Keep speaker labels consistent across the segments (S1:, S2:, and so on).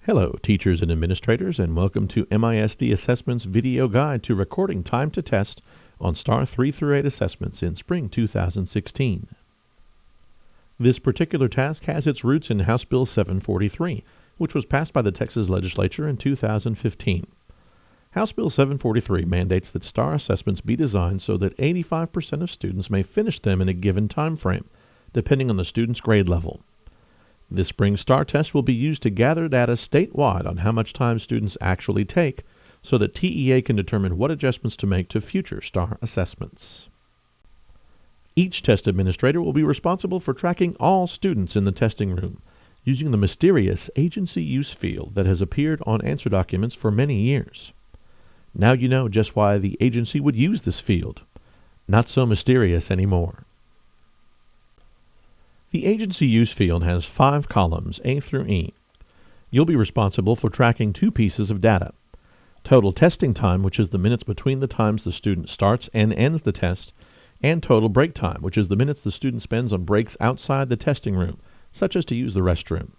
S1: Hello, teachers and administrators, and welcome to MISD Assessment's video guide to recording time to test on STAAR 3 through 8 assessments in spring 2016. This particular task has its roots in House Bill 743, which was passed by the Texas legislature in 2015. House Bill 743 mandates that STAAR assessments be designed so that 85% of students may finish them in a given time frame, depending on the student's grade level. This spring STAAR test will be used to gather data statewide on how much time students actually take so that TEA can determine what adjustments to make to future STAAR assessments. Each test administrator will be responsible for tracking all students in the testing room using the mysterious agency use field that has appeared on answer documents for many years. Now you know just why the agency would use this field. Not so mysterious anymore. The agency use field has 5 columns, A through E. You'll be responsible for tracking 2 pieces of data: total testing time, which is the minutes between the times the student starts and ends the test, and total break time, which is the minutes the student spends on breaks outside the testing room, such as to use the restroom.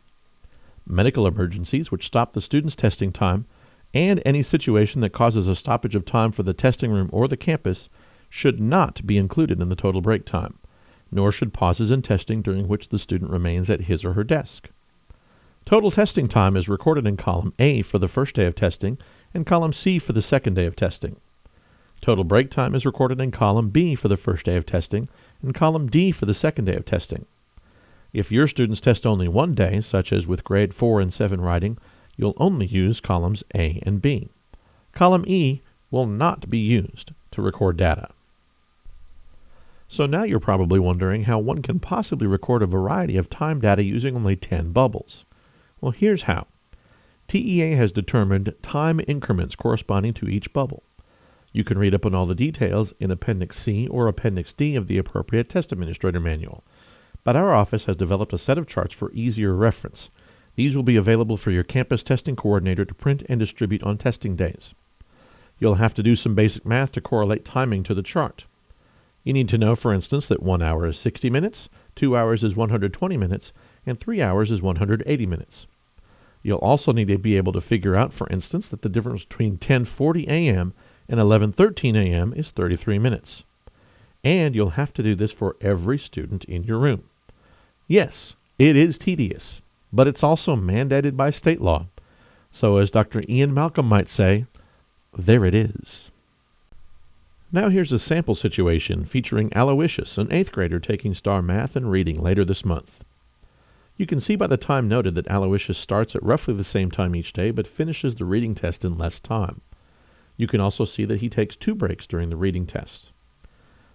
S1: Medical emergencies, which stop the student's testing time, and any situation that causes a stoppage of time for the testing room or the campus, should not be included in the total break time, nor should pauses in testing during which the student remains at his or her desk. Total testing time is recorded in column A for the first day of testing and column C for the second day of testing. Total break time is recorded in column B for the first day of testing and column D for the second day of testing. If your students test only one day, such as with grade 4 and 7 writing, you'll only use columns A and B. Column E will not be used to record data. So now you're probably wondering how one can possibly record a variety of time data using only 10 bubbles. Well, here's how. TEA has determined time increments corresponding to each bubble. You can read up on all the details in Appendix C or Appendix D of the appropriate test administrator manual. But our office has developed a set of charts for easier reference. These will be available for your campus testing coordinator to print and distribute on testing days. You'll have to do some basic math to correlate timing to the chart. You need to know, for instance, that 1 hour is 60 minutes, 2 hours is 120 minutes, and 3 hours is 180 minutes. You'll also need to be able to figure out, for instance, that the difference between 10:40 a.m. and 11:13 a.m. is 33 minutes. And you'll have to do this for every student in your room. Yes, it is tedious, but it's also mandated by state law. So as Dr. Ian Malcolm might say, there it is. Now here's a sample situation featuring Aloysius, an 8th grader taking STAAR Math and Reading later this month. You can see by the time noted that Aloysius starts at roughly the same time each day but finishes the reading test in less time. You can also see that he takes 2 breaks during the reading test.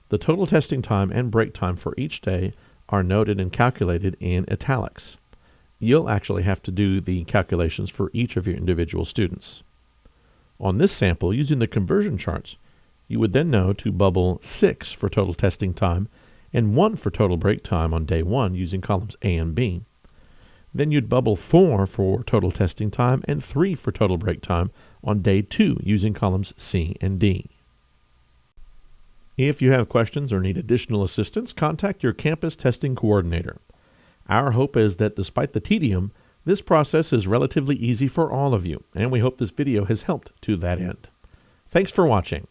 S1: The total testing time and break time for each day are noted and calculated in italics. You'll actually have to do the calculations for each of your individual students. On this sample, using the conversion charts, you would then know to bubble 6 for total testing time and 1 for total break time on day 1 using columns A and B. Then you'd bubble 4 for total testing time and 3 for total break time on day 2 using columns C and D. If you have questions or need additional assistance, contact your campus testing coordinator. Our hope is that despite the tedium, this process is relatively easy for all of you, and we hope this video has helped to that end. Thanks for watching.